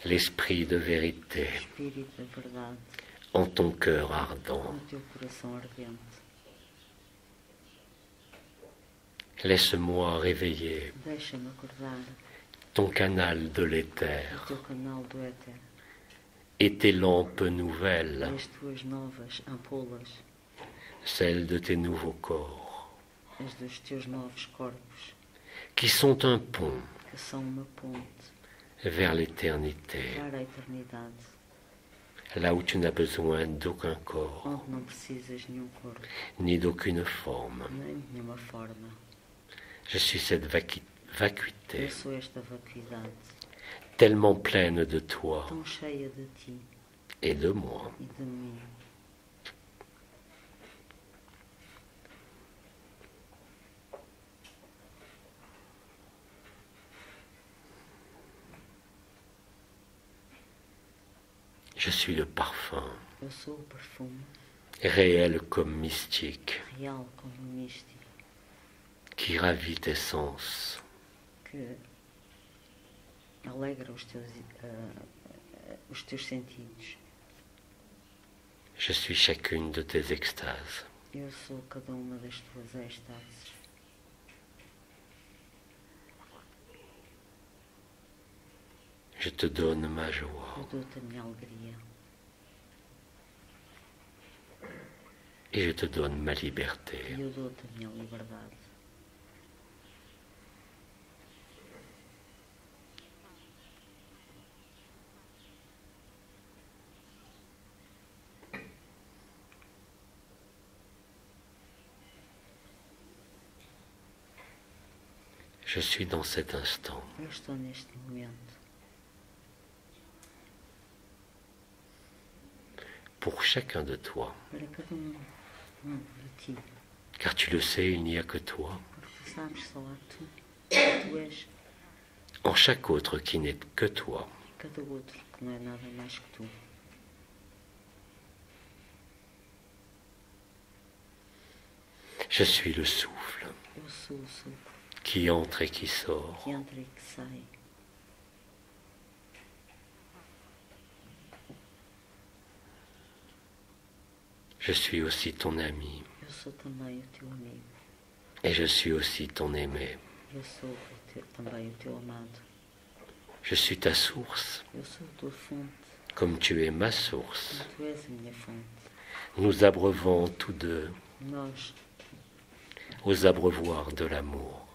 S1: l'esprit de vérité
S2: o espírito da verdade
S1: en ton cœur ardent.
S2: no teu coração ardente.
S1: Laisse-moi réveiller
S2: Deixa-me acordar
S1: ton canal de l'éther
S2: o teu canal do éter,
S1: et tes lampes nouvelles,
S2: as tuas novas ampolas,
S1: celles de tes nouveaux corps,
S2: as dos teus novos corpos,
S1: qui sont un pont
S2: que são uma ponte
S1: vers l'éternité,
S2: para a eternidade,
S1: là où tu n'as besoin d'aucun corps,
S2: onde não precisas de nenhum corpo,
S1: ni d'aucune forme.
S2: nem de nenhuma forma.
S1: Je suis cette vacuité
S2: Eu sou esta vacuidade,
S1: tellement pleine de toi
S2: tão cheia de ti
S1: et de moi.
S2: e de mim.
S1: Je suis le parfum,
S2: Eu sou o perfume
S1: réel comme mystique,
S2: real como místico
S1: qui ravit tes sens.
S2: que alegra os teus sentidos.
S1: Je suis chacune de tes extases.
S2: Eu sou cada uma das tuas êxtases.
S1: Je te donne ma joie
S2: Eu dou-te a minha alegria
S1: et je te donne ma liberté.
S2: e eu dou-te a minha liberdade.
S1: Je suis dans cet instant.
S2: Eu estou neste momento
S1: Pour chacun de toi.
S2: para cada um de ti,
S1: Car tu le sais, il n'y a que toi.
S2: porque tu sabes só há tu. Tu és
S1: En chaque autre qui n'est que toi.
S2: cada outro que não é nada mais que tu.
S1: Je suis le souffle
S2: Eu sou o sopro
S1: qui entre et qui sort.
S2: que entra e que sai.
S1: Je suis aussi ton ami
S2: Eu sou também o teu amigo.
S1: et je suis aussi ton aimé.
S2: Eu sou também o teu amado.
S1: Je suis ta source,
S2: Eu sou a tua fonte,
S1: comme tu es ma source.
S2: como tu és a minha fonte.
S1: Nous abreuvons tous deux
S2: Nós
S1: aux abreuvoirs de l'amour.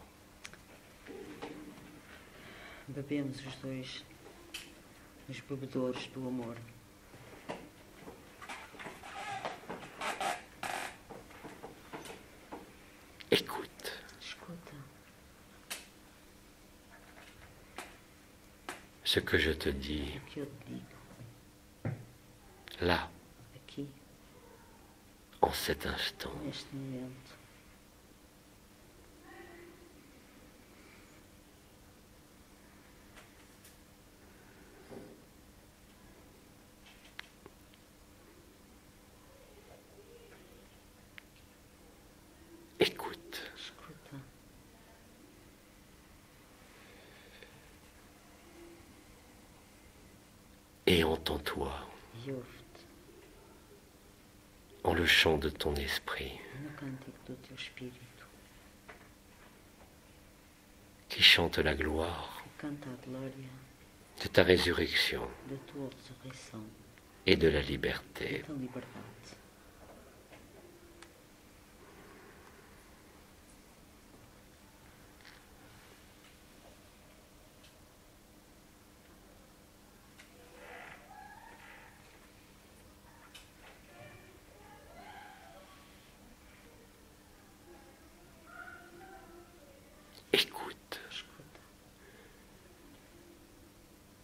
S2: bebemos os dois nos bebedouros do amor.
S1: Écoute,
S2: Escuta
S1: ce que je te dis
S2: o que eu te digo
S1: là,
S2: aqui,
S1: en cet instant.
S2: neste momento.
S1: Écoute,
S2: Escuta
S1: et entends-toi
S2: e ouve-te
S1: en le chant de ton esprit
S2: no cântico do teu espírito,
S1: qui chante la gloire
S2: que canta a glória
S1: de ta résurrection
S2: da tua ressurreição
S1: et de la
S2: e
S1: liberté.
S2: da liberdade.
S1: Écoute
S2: Escuta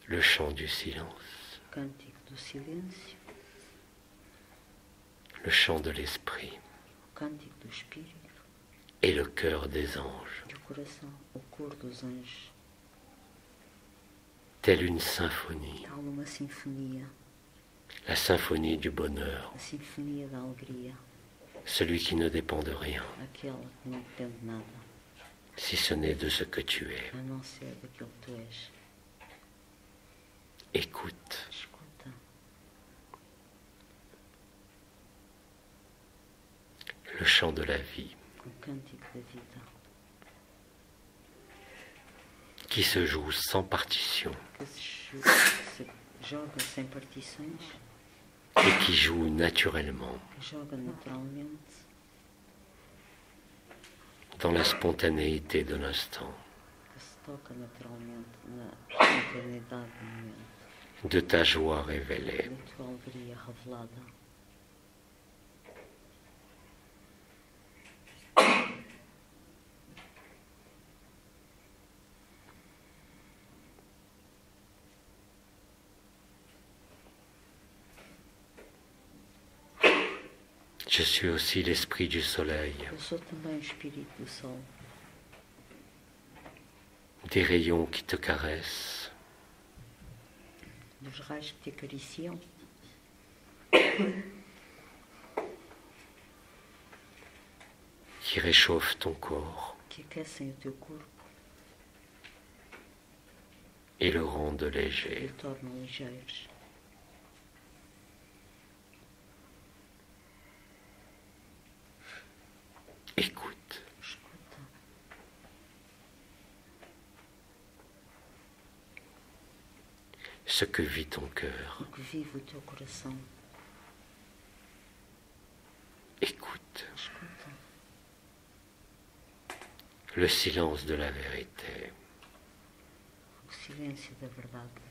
S1: le chant du silence,
S2: o cântico do silêncio,
S1: le chant de l'esprit
S2: o cântico do espírito
S1: et le cœur des anges,
S2: e o coração, o cor dos anjos,
S1: telle une symphonie,
S2: tal uma sinfonia,
S1: la symphonie du bonheur,
S2: a sinfonia da alegria,
S1: celui qui ne dépend de rien,
S2: aquela que não depende de nada,
S1: si ce n'est de ce que tu es.
S2: a não ser daquilo que tu és.
S1: Écoute,
S2: Escuta
S1: le chant de la vie
S2: o cântico da vida,
S1: qui se joue sans partition
S2: que se joga sem partições,
S1: et qui joue naturellement
S2: que joga naturalmente
S1: dans la spontanéité de l'instant,
S2: que se toca naturalmente na espontaneidade do momento,
S1: de ta joie révélée.
S2: da tua alegria revelada.
S1: Je suis aussi l'esprit du soleil,
S2: Eu sou também o espírito do sol,
S1: des rayons qui te caressent,
S2: dos raios que te acariciam,
S1: qui réchauffent ton corps
S2: que aquecem o teu corpo
S1: et le rendent
S2: e
S1: léger.
S2: o tornam ligeiros.
S1: Écoute,
S2: Escuta
S1: ce que vit ton cœur.
S2: o que vive o teu coração.
S1: Écoute
S2: Escuta
S1: le silence de la vérité.
S2: o silêncio da verdade.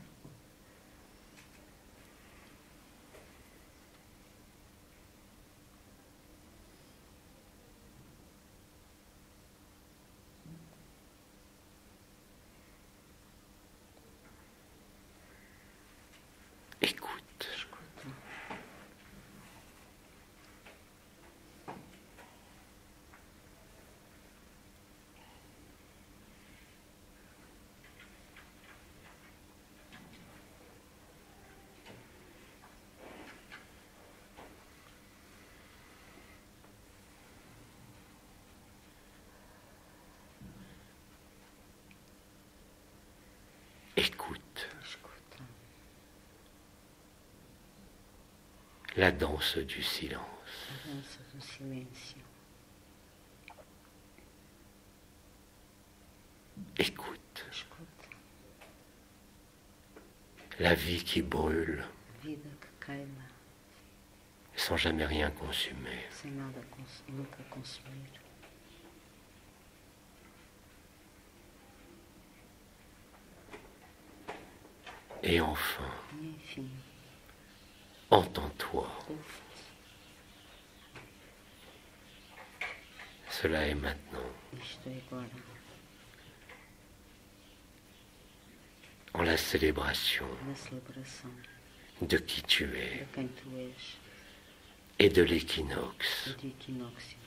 S1: Écoute
S2: Escuta
S1: écoute
S2: escuta
S1: la danse du silence.
S2: a dança do silêncio.
S1: Écoute
S2: Escuta
S1: la vie qui brûle
S2: a vida que queima
S1: sans jamais rien consumer.
S2: sem nada nunca consumir.
S1: Et enfin,
S2: E enfim,
S1: entends-toi.
S2: ouve-te.
S1: Cela est maintenant.
S2: Isto é agora,
S1: En la célébration
S2: na celebração
S1: de qui tu
S2: de
S1: es
S2: quem tu és
S1: et de l'équinoxe.
S2: e do equinócio.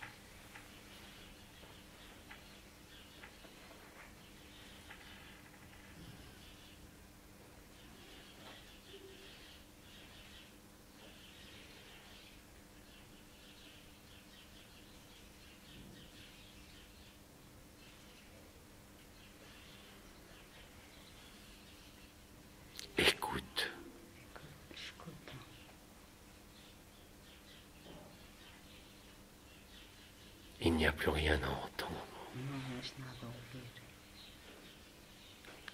S1: Écoute,
S2: Escuta,
S1: il n'y a plus rien à entendre.
S2: não és nada a ouvir.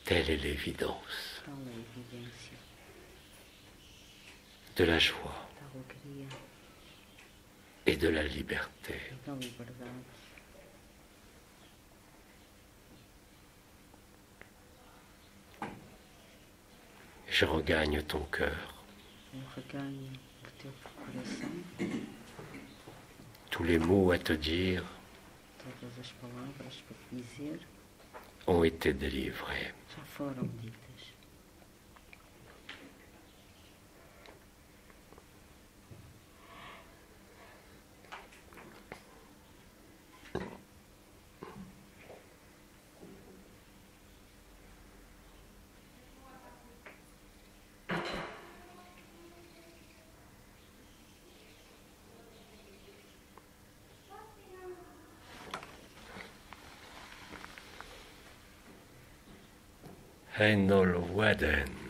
S1: Telle est l'évidence
S2: Tal é a evidência
S1: de la joie
S2: da alegria
S1: et de la liberté.
S2: e da liberdade.
S1: Je regagne ton cœur.
S2: Eu reganho o teu coração,
S1: Tous les mots à te dire
S2: todas as palavras para te dizer
S1: ont été délivrés.
S2: já foram ditas.
S1: Heinol Waden.